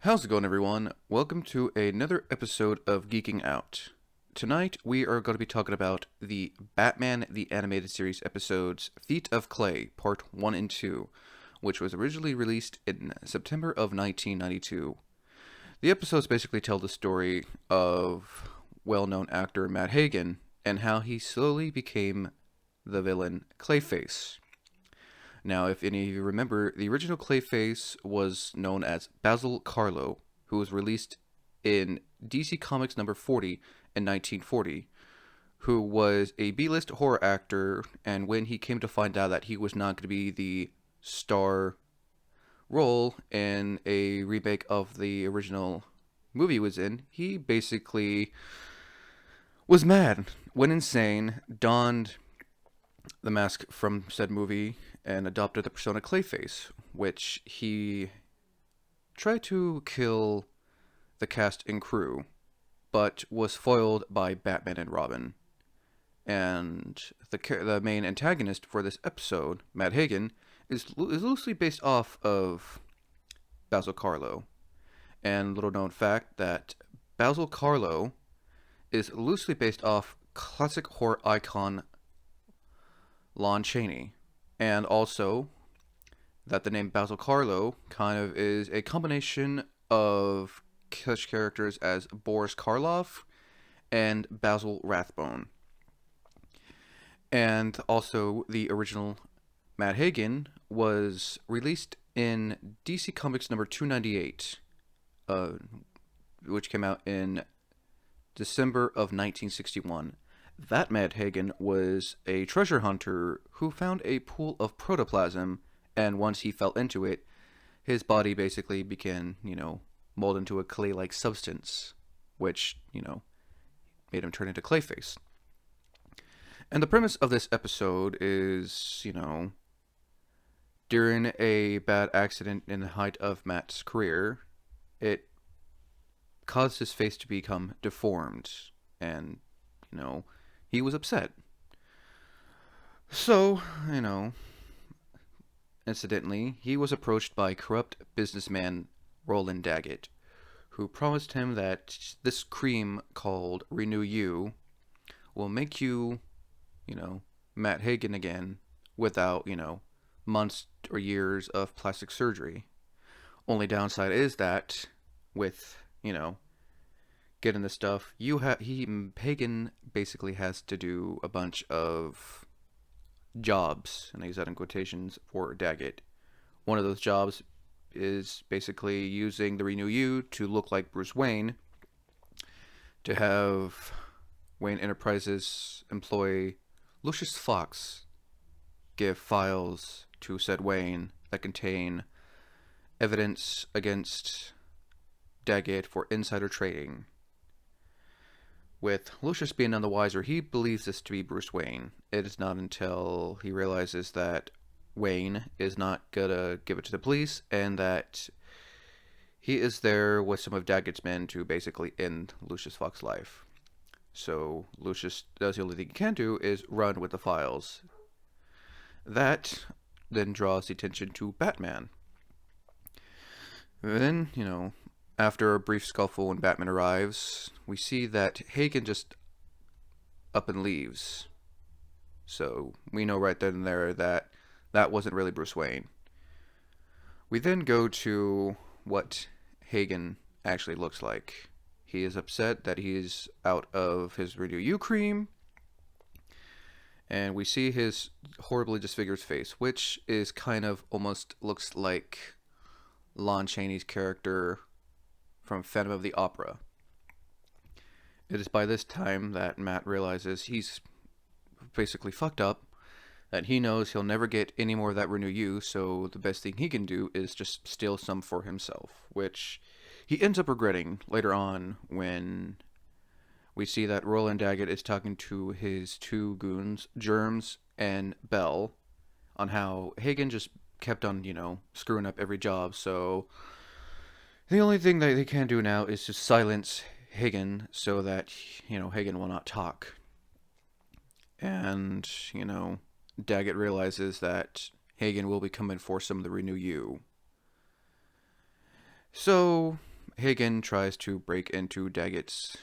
How's it going, everyone? Welcome to another episode of Geeking Out. Tonight, we are going to be talking about the Batman the Animated Series episodes Feet of Clay, Part 1 and 2, which was originally released in September of 1992. The episodes basically tell the story of well-known actor Matt Hagen and how he slowly became the villain Clayface. Now, if any of you remember, the original Clayface was known as Basil Carlo, who was released in DC Comics number 40 in 1940, who was a B-list horror actor, and when he came to find out that he was not going to be the star role in a remake of the original movie he was in, he basically was mad, went insane, donned the mask from said movie and adopted the persona Clayface, which he tried to kill the cast and crew, but was foiled by Batman and Robin. And the main antagonist for this episode, Matt Hagen, is loosely based off of Basil Carlo. And little known fact that Basil Carlo is loosely based off classic horror icon Lon Chaney, and also that the name Basil Carlo kind of is a combination of such characters as Boris Karloff and Basil Rathbone. And also, the original Matt Hagen was released in DC Comics number 298, uh, which came out in December of 1961. That Matt Hagen was a treasure hunter who found a pool of protoplasm, and once he fell into it, his body basically began, mold into a clay-like substance, which, made him turn into Clayface. And the premise of this episode is, during a bad accident in the height of Matt's career, it caused his face to become deformed, and, he was upset. So, incidentally, he was approached by corrupt businessman Roland Daggett, who promised him that this cream called Renew You will make you, Matt Hagen again without, months or years of plastic surgery. Only downside is that with, getting the stuff, Hagen basically has to do a bunch of jobs, and I use that in quotations for Daggett. One of those jobs is basically using the Renew You to look like Bruce Wayne, to have Wayne Enterprises employ Lucius Fox give files to said Wayne that contain evidence against Daggett for insider trading. With Lucius being none the wiser, he believes this to be Bruce Wayne. It is not until he realizes that Wayne is not gonna give it to the police, and that he is there with some of Daggett's men to basically end Lucius Fox's life. So Lucius does the only thing he can do is run with the files. That then draws the attention to Batman. Then, after a brief scuffle when Batman arrives, we see that Hagen just up and leaves. So we know right then and there that that wasn't really Bruce Wayne. We then go to what Hagen actually looks like. He is upset that he's out of his Renew You cream, and we see his horribly disfigured face, which is kind of almost looks like Lon Chaney's character from Phantom of the Opera. It is by this time that Matt realizes he's basically fucked up, that he knows he'll never get any more of that Renew You, so the best thing he can do is just steal some for himself, which he ends up regretting later on when we see that Roland Daggett is talking to his two goons, Germs and Bell, on how Hagen just kept on, screwing up every job, so the only thing that they can do now is to silence Hagen so that, Hagen will not talk. And, Daggett realizes that Hagen will be coming for some of the Renew You. So, Hagen tries to break into Daggett's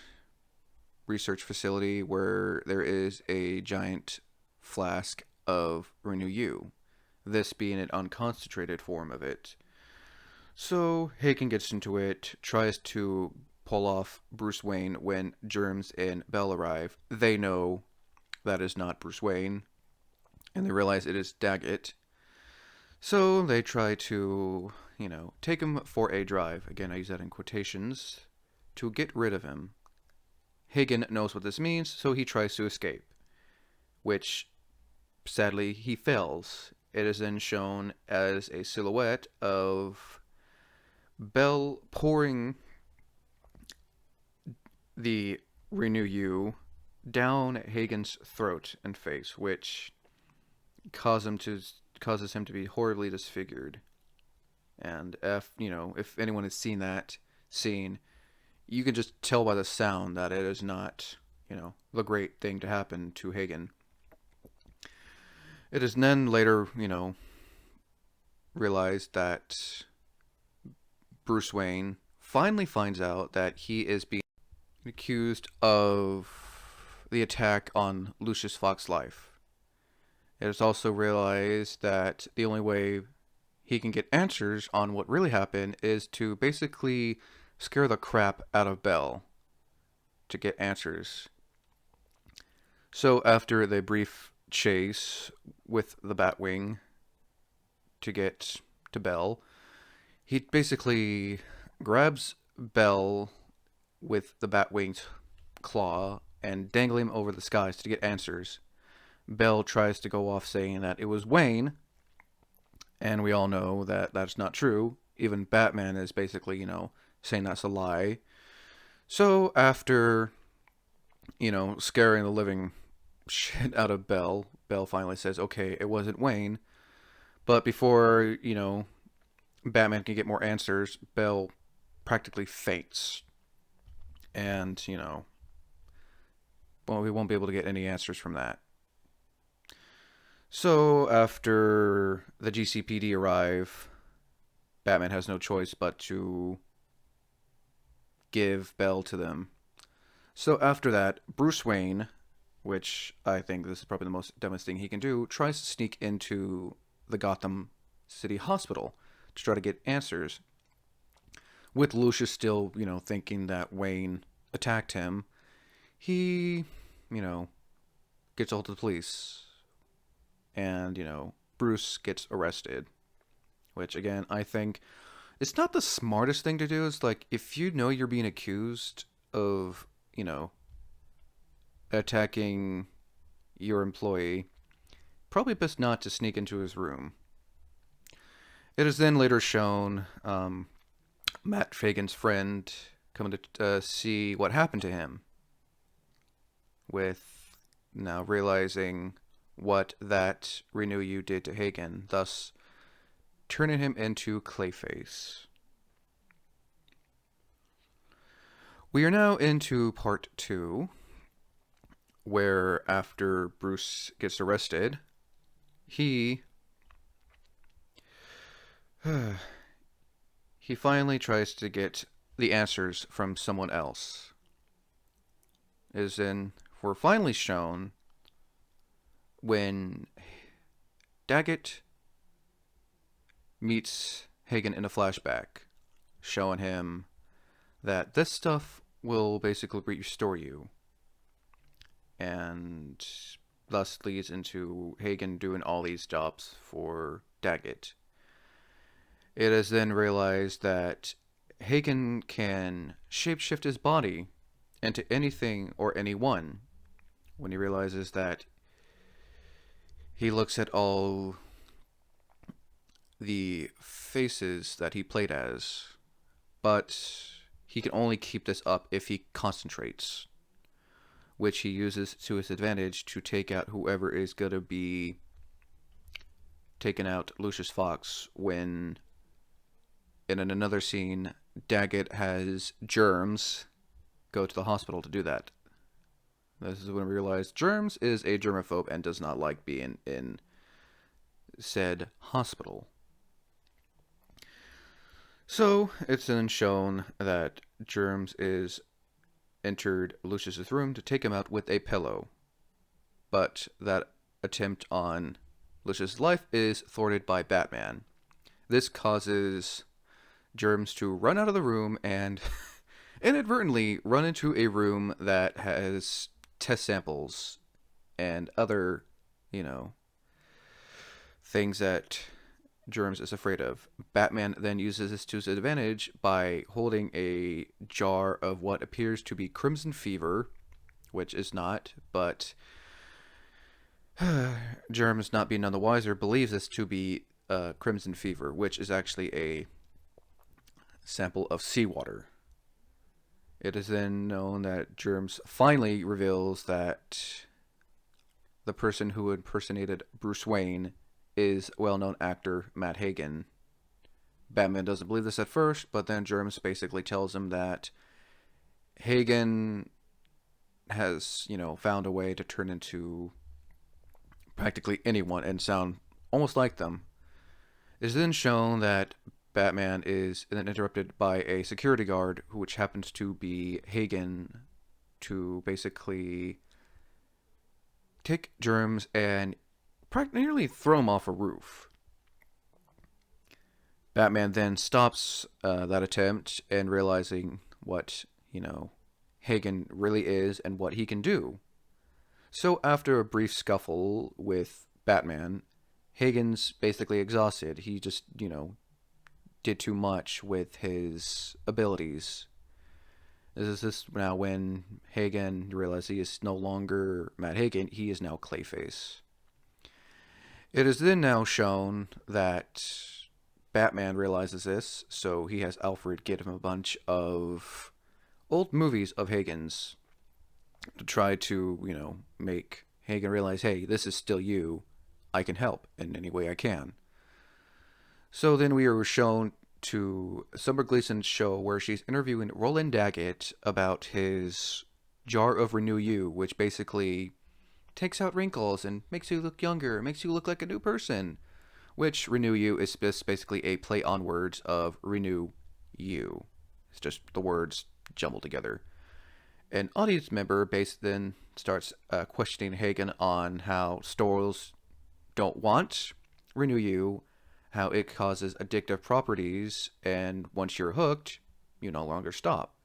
research facility where there is a giant flask of Renew U, this being an unconcentrated form of it. So Hagen gets into it, tries to pull off Bruce Wayne when Germs and Bell arrive. They know that is not Bruce Wayne, and they realize it is Daggett. So they try to, take him for a drive. Again, I use that in quotations. To get rid of him. Hagen knows what this means, so he tries to escape, which sadly he fails. It is then shown as a silhouette of Bell pouring the Renew U down Hagen's throat and face, which causes him to be horribly disfigured. And if anyone has seen that scene, you can just tell by the sound that it is not, the great thing to happen to Hagen. It is then later, realized that Bruce Wayne finally finds out that he is being accused of the attack on Lucius Fox's life. It is also realized that the only way he can get answers on what really happened is to basically scare the crap out of Bell to get answers. So after the brief chase with the Batwing to get to Bell, he basically grabs Bell with the Batwing's claw and dangle him over the skies to get answers. Bell tries to go off saying that it was Wayne, and we all know that that's not true. Even Batman is basically, saying that's a lie. So after, scaring the living shit out of Bell, Bell finally says, okay, it wasn't Wayne. But before, Batman can get more answers, Bell practically faints. And, we won't be able to get any answers from that. So after the GCPD arrive, Batman has no choice but to give Bell to them. So after that, Bruce Wayne, which I think this is probably the most dumbest thing he can do, tries to sneak into the Gotham City Hospital to try to get answers. With Lucius still, thinking that Wayne attacked him, he, gets hold of the police. And, Bruce gets arrested. Which, again, I think it's not the smartest thing to do. It's like, if you know you're being accused of, attacking your employee, probably best not to sneak into his room. It is then later shown Matt Fagan's friend coming to see what happened to him, with now realizing what that Renew You did to Hagen, thus turning him into Clayface. We are now into part 2, where after Bruce gets arrested, he finally tries to get the answers from someone else. We're finally shown when Daggett meets Hagen in a flashback, showing him that this stuff will basically restore you, and thus leads into Hagen doing all these jobs for Daggett. It is then realized that Hagen can shapeshift his body into anything or anyone when he realizes that he looks at all the faces that he played as, but he can only keep this up if he concentrates, which he uses to his advantage to take out whoever is going to be taking out Lucius Fox when, in another scene, Daggett has Germs go to the hospital to do that. This is when we realize Germs is a germaphobe and does not like being in said hospital. So it's then shown that Germs is entered Lucius's room to take him out with a pillow, but that attempt on Lucius's life is thwarted by Batman. This causes Germs to run out of the room and inadvertently run into a room that has test samples and other, you know, things that Germs is afraid of. Batman then uses this to his advantage by holding a jar of what appears to be crimson fever, which is not, but Germs, not being none the wiser, believes this to be crimson fever, which is actually a sample of seawater. It is then known that Germs finally reveals that the person who impersonated Bruce Wayne is well-known actor Matt Hagen. Batman doesn't believe this at first, but then Germs basically tells him that Hagen has, found a way to turn into practically anyone and sound almost like them. It is then shown that Batman is then interrupted by a security guard, which happens to be Hagen, to basically take Germs and nearly throw him off a roof. Batman then stops that attempt and realizing what, Hagen really is and what he can do. So after a brief scuffle with Batman, Hagen's basically exhausted. He just, did too much with his abilities. This is now when Hagen realizes he is no longer Matt Hagen, he is now Clayface. It is then now shown that Batman realizes this, so he has Alfred get him a bunch of old movies of Hagen's to try to, make Hagen realize, hey, this is still you. I can help in any way I can. So then we are shown to Summer Gleason's show where she's interviewing Roland Daggett about his jar of Renew You, which basically takes out wrinkles and makes you look younger, makes you look like a new person. Which Renew You is just basically a play on words of Renew You. It's just the words jumbled together. An audience member then starts questioning Hagen on how stores don't want Renew You, how it causes addictive properties, and once you're hooked, you no longer stop.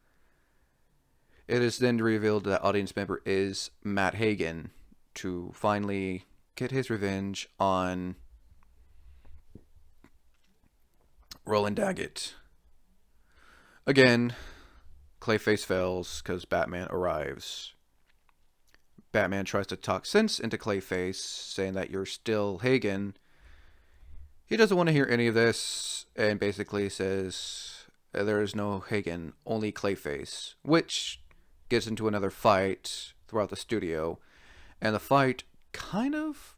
It is then revealed that audience member is Matt Hagen to finally get his revenge on Roland Daggett. Again, Clayface fails because Batman arrives. Batman tries to talk sense into Clayface, saying that you're still Hagen. He doesn't want to hear any of this and basically says there is no Hagen, only Clayface, which gets into another fight throughout the studio. And the fight kind of,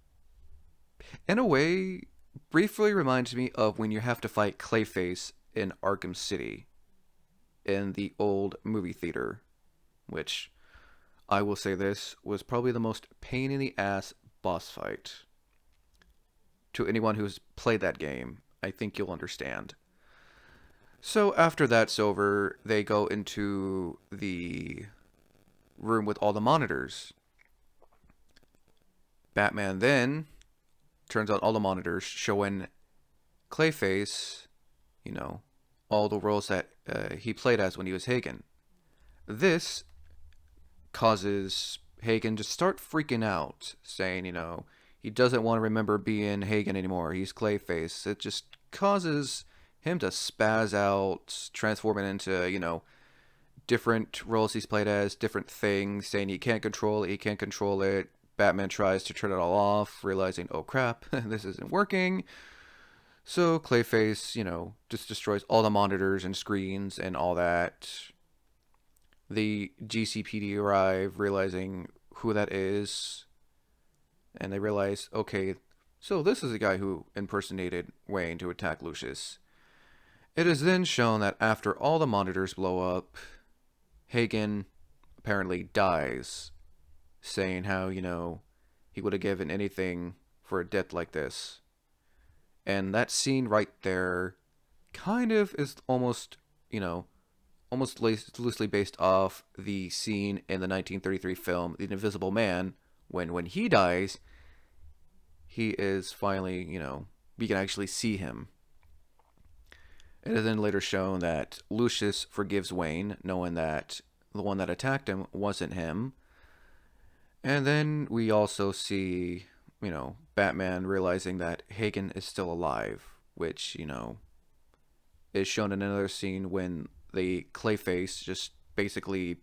in a way, briefly reminds me of when you have to fight Clayface in Arkham City in the old movie theater, which I will say this was probably the most pain in the ass boss fight. To anyone who's played that game, I think you'll understand. So after that's over, they go into the room with all the monitors. Batman then turns on all the monitors, showing Clayface, all the roles that he played as when he was Hagen. This causes Hagen to start freaking out, saying, he doesn't want to remember being Hagen anymore. He's Clayface. It just causes him to spaz out, transform it into, different roles he's played as, different things, saying he can't control it, he can't control it. Batman tries to turn it all off, realizing, oh crap, this isn't working. So Clayface, just destroys all the monitors and screens and all that. The GCPD arrive, realizing who that is, and they realize, okay, so this is the guy who impersonated Wayne to attack Lucius. It is then shown that after all the monitors blow up, Hagen apparently dies, saying how, he would have given anything for a death like this. And that scene right there kind of is almost, almost loosely based off the scene in the 1933 film The Invisible Man, when he dies, he is finally, we can actually see him. It is then later shown that Lucius forgives Wayne, knowing that the one that attacked him wasn't him. And then we also see, Batman realizing that Hagen is still alive, which, is shown in another scene when the Clayface just basically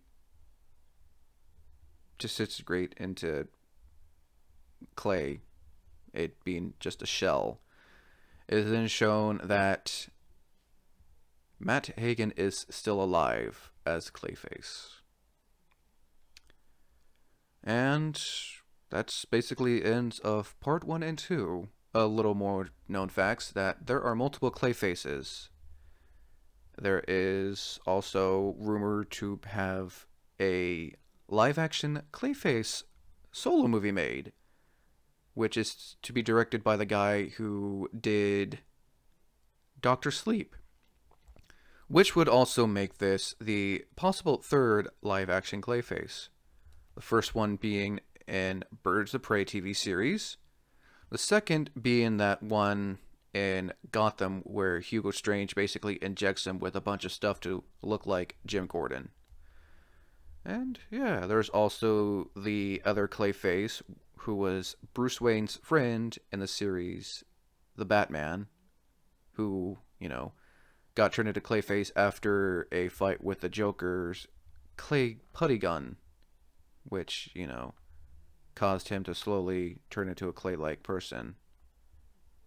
disintegrate into clay, it being just a shell. It is then shown that Matt Hagen is still alive as Clayface. And that's basically ends of part 1 and 2. A little more known facts that there are multiple Clayfaces. There is also rumored to have a live-action Clayface solo movie made, which is to be directed by the guy who did Doctor Sleep, which would also make this the possible third live-action Clayface. The first one being in Birds of Prey TV series, the second being that one in Gotham where Hugo Strange basically injects him with a bunch of stuff to look like Jim Gordon. And yeah, there's also the other Clayface who was Bruce Wayne's friend in the series The Batman, who, got turned into Clayface after a fight with the Joker's clay putty gun, which, caused him to slowly turn into a clay-like person.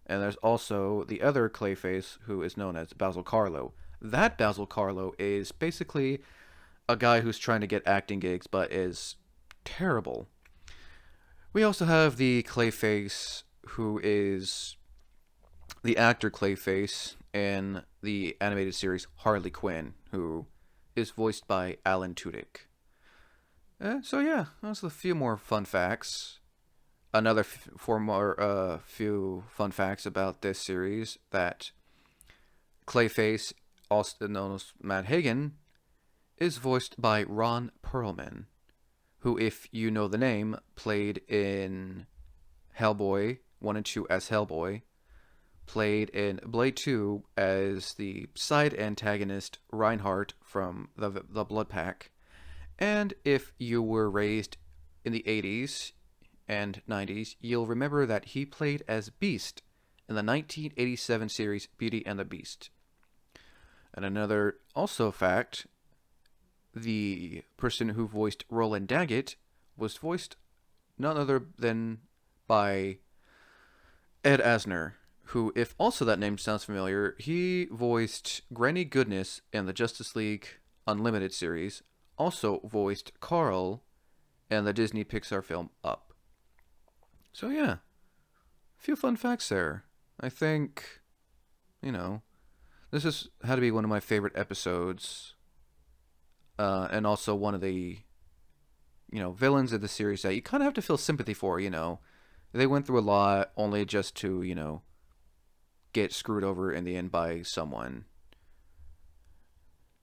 And there's also the other Clayface, who is known as Basil Karlo. That Basil Karlo is basically a guy who's trying to get acting gigs, but is terrible. We also have the Clayface, who is the actor Clayface in the animated series Harley Quinn, who is voiced by Alan Tudyk. So yeah, those are a few more fun facts. Another few fun facts about this series that Clayface, also known as Matt Hagen, is voiced by Ron Perlman, who, if you know the name, played in Hellboy 1 and 2 as Hellboy, played in Blade 2 as the side antagonist Reinhardt from the Blood Pack, and if you were raised in the 80s and 90s, you'll remember that he played as Beast in the 1987 series Beauty and the Beast. And another also fact, the person who voiced Roland Daggett was voiced none other than by Ed Asner, who, if also that name sounds familiar, he voiced Granny Goodness in the Justice League Unlimited series, also voiced Carl in the Disney Pixar film Up. So yeah, a few fun facts there. I think, this has had to be one of my favorite episodes, and also one of the, villains of the series that you kind of have to feel sympathy for, They went through a lot only just to, get screwed over in the end by someone.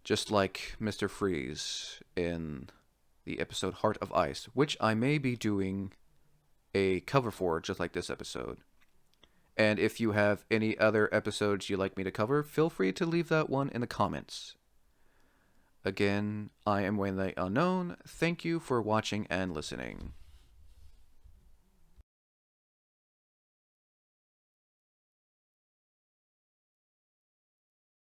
Just like Mr. Freeze in the episode Heart of Ice, which I may be doing a cover for, just like this episode. And if you have any other episodes you'd like me to cover, feel free to leave that one in the comments. Again, I am Wayne the Unknown. Thank you for watching and listening.